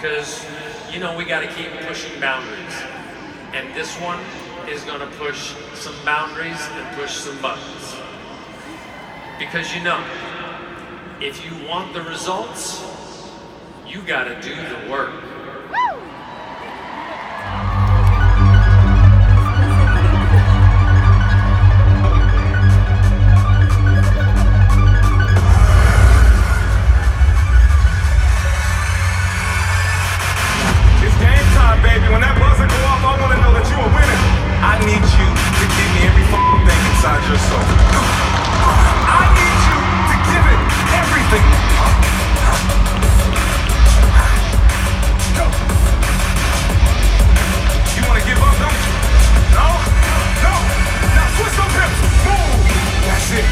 because, you know, we got to keep pushing boundaries. And this one is going to push some boundaries and push some buttons. Because, you know, if you want the results, you got to do the work. Baby, when that buzzer go off, I want to know that you are winning. I need you to give me every fucking thing inside your soul. I need you to give it everything. Go. You want to give up, don't you? No? No. Now switch them hips. Move. That's it.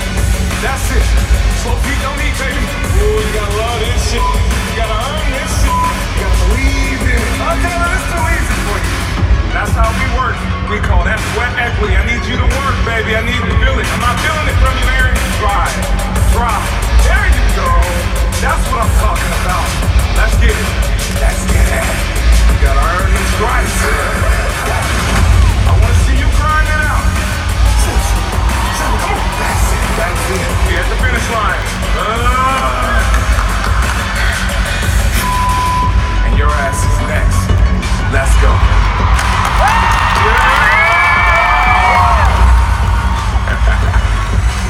That's it. Slow feet don't need, baby. Ooh, you gotta love this shit. You gotta earn this shit. You gotta believe in it. Okay, let's too easy for you. That's how we work. We call that sweat equity. I need you to work, baby. I need you to feel it. I'm not feeling it from you, Aaron. Drive. Drive. There you go. That's what I'm talking about. Let's get it. Let's get it. You gotta earn them stripes. I wanna see you grind it out. Come on. That's it. That's it. We're at the finish line. And your ass is next. Let's go. Yeah!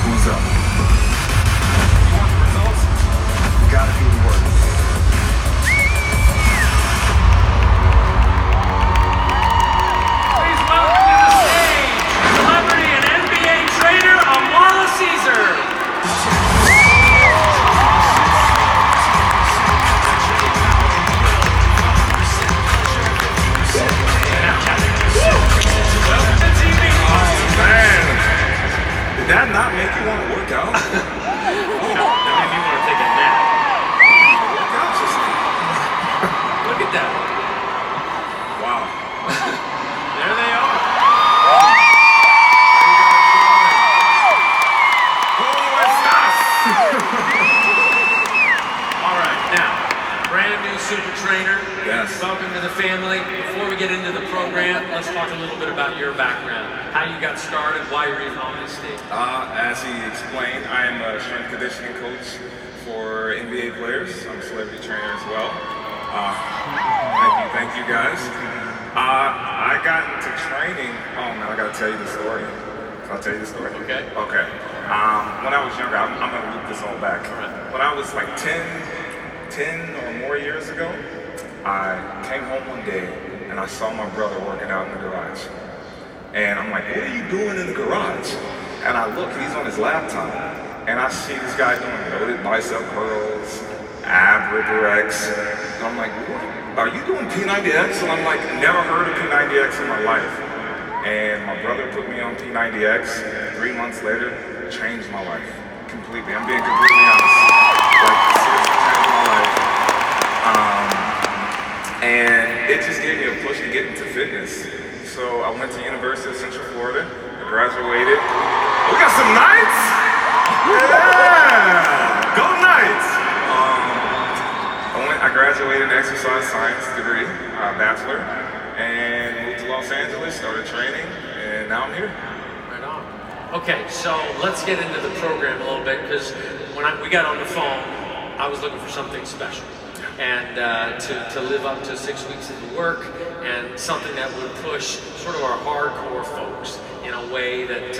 Who's up? You want the results? You gotta do the work. Please welcome to the stage, celebrity and NBA trainer, Amoila Cesar. Did that not make you want to work out? That made me want to take a nap. Work out just now. Look at that. Wow. There they are. All right, now, brand new super trainer. Yes. Welcome to the family. Before we get into the program, let's talk a little bit about your background. How you got started, why you're even on this stage. As he explained, I am a strength conditioning coach for NBA players. I'm a celebrity trainer as well. Thank you guys. I got into training. Oh man, I gotta tell you the story. Can I tell you the story? Okay. Okay. When I was younger, I'm gonna loop this all back. Right. When I was like 10 or more years ago, I came home one day and I saw my brother working out in the garage. And I'm like, what are you doing in the garage? And I look, he's on his laptop, and I see this guy doing loaded bicep curls, ab rex. And I'm like, what? Are you doing P90X? And I'm like, never heard of P90X in my life. And my brother put me on P90X. 3 months later, changed my life completely. I'm being completely honest. Like, seriously changed my life. And it just gave me a push to get into fitness. So I went to University of Central Florida, I graduated. We got some Knights? Yeah! Go Knights! I graduated in exercise science degree, bachelor, and moved to Los Angeles, started training, and now I'm here. Right on. Okay, so let's get into the program a little bit, because when we got on the phone, I was looking for something special. And to live up to 6 weeks of the work, and something that would push sort of our hardcore folks in a way that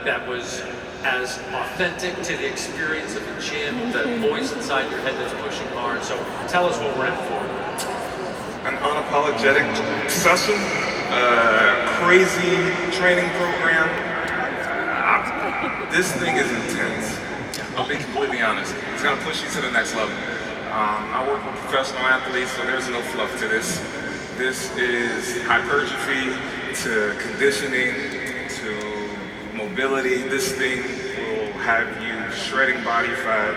that was as authentic to the experience of the gym, the voice inside your head that's pushing hard. So tell us what we're in for. An unapologetic session, crazy training program. This thing is intense. I'll be completely honest. It's gonna push you to the next level. I work with professional athletes, so there's no fluff to this. This is hypertrophy to conditioning to mobility. This thing will have you shredding body fat,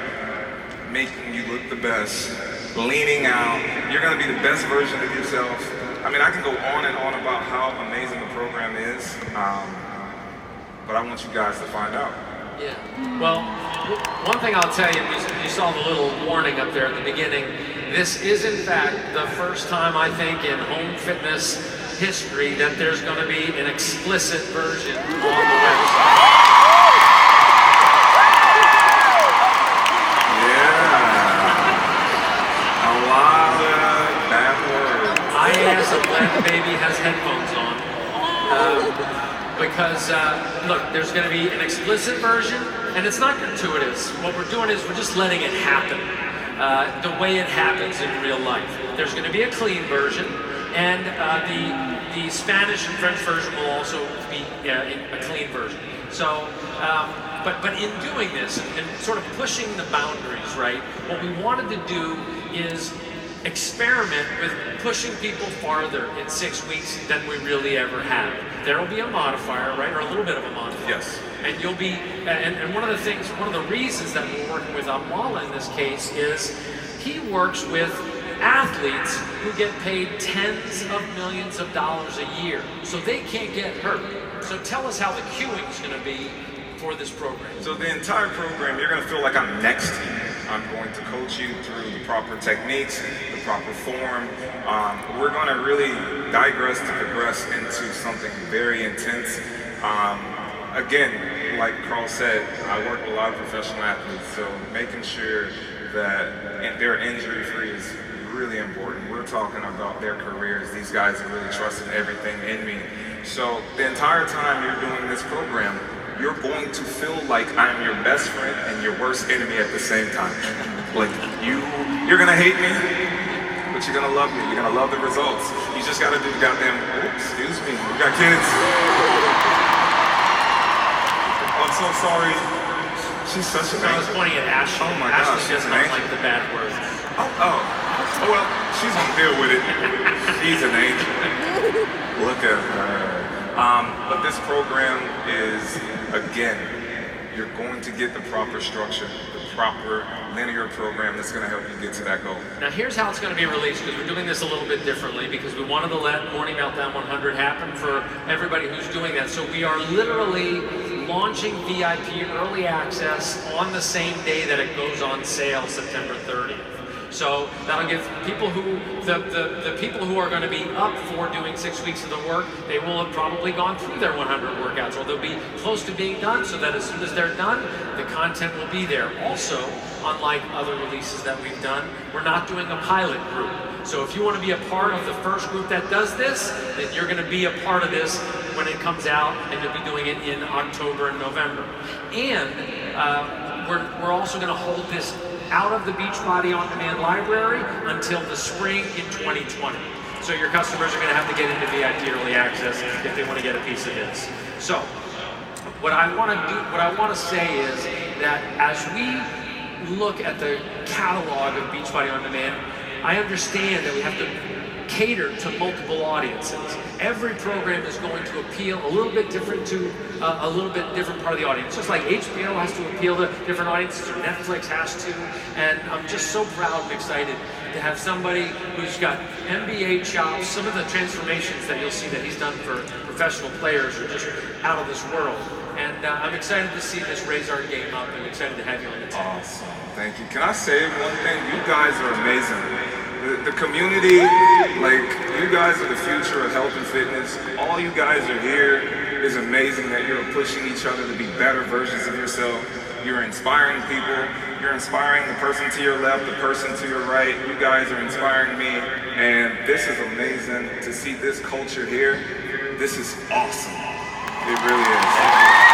making you look the best, leaning out. You're gonna be the best version of yourself. I mean, I can go on and on about how amazing the program is, but I want you guys to find out. Yeah. Well, one thing I'll tell you, you saw the little warning up there at the beginning. this is in fact the first time, I think, in home fitness history that there's going to be an explicit version on the website. Yeah. A lot of bad words. I asked, I'm glad the baby has headphones on. Because, look, there's going to be an explicit version, and it's not gratuitous. What we're doing is we're just letting it happen the way it happens in real life. There's going to be a clean version, and the Spanish and French version will also be a clean version. So, but in doing this and sort of pushing the boundaries, right, what we wanted to do is experiment with pushing people farther in 6 weeks than we really ever have. There will be a modifier, right, or a little bit of a modifier. Yes. And you'll be, and one of the things, one of the reasons that we're working with Amoila in this case is he works with athletes who get paid tens of millions of dollars a year, so they can't get hurt. So tell us how the queuing is going to be for this program. So the entire program, you're going to feel like I'm next to you. I'm going to coach you through the proper techniques, the proper form. We're going to really digress to progress into something very intense. Again, like Carl said, I work with a lot of professional athletes, so making sure that they're injury-free is really important. We're talking about their careers. These guys are really trusting everything in me. So the entire time you're doing this program, you're going to feel like I'm your best friend and your worst enemy at the same time. Like you're gonna hate me, but you're gonna love me. You're gonna love the results. You just gotta do the goddamn, oops, excuse me, we got kids. I'm so sorry. She's such an angel. I was pointing at Ashley. Oh my Ashley gosh, she's doesn't an angel. like the bad words. Oh, well, she's gonna deal with it. She's an angel. Look at her. But this program is, again, you're going to get the proper structure, the proper linear program that's going to help you get to that goal. Now here's how it's going to be released, because we're doing this a little bit differently, because we wanted to let Morning Meltdown 100 happen for everybody who's doing that. So we are literally launching VIP early access on the same day that it goes on sale, September 30th. So that'll give people who, the people who are going to be up for doing 6 weeks of the work, they will have probably gone through their 100 workouts, or they'll be close to being done, so that as soon as they're done, the content will be there. Also, unlike other releases that we've done, we're not doing a pilot group. So if you want to be a part of the first group that does this, then you're going to be a part of this when it comes out, and you'll be doing it in October and November. And we're also going to hold this out of the Beachbody On Demand library until the spring in 2020. So your customers are going to have to get into VIP early access if they want to get a piece of this. So what I want to say is that as we look at the catalog of Beachbody On Demand, I understand that we have to cater to multiple audiences. Every program is going to appeal a little bit different to a little bit different part of the audience. Just like HBO has to appeal to different audiences, or Netflix has to. And I'm just so proud and excited to have somebody who's got NBA chops. Some of the transformations that you'll see that he's done for professional players are just out of this world. And I'm excited to see this raise our game up, and excited to have you on the team. Awesome, thank you. Can I say one thing? You guys are amazing. The community, like, you guys are the future of health and fitness. All you guys are here is amazing, that you're pushing each other to be better versions of yourself. You're inspiring people. You're inspiring the person to your left, the person to your right. You guys are inspiring me, and this is amazing to see this culture here. This is awesome. It really is.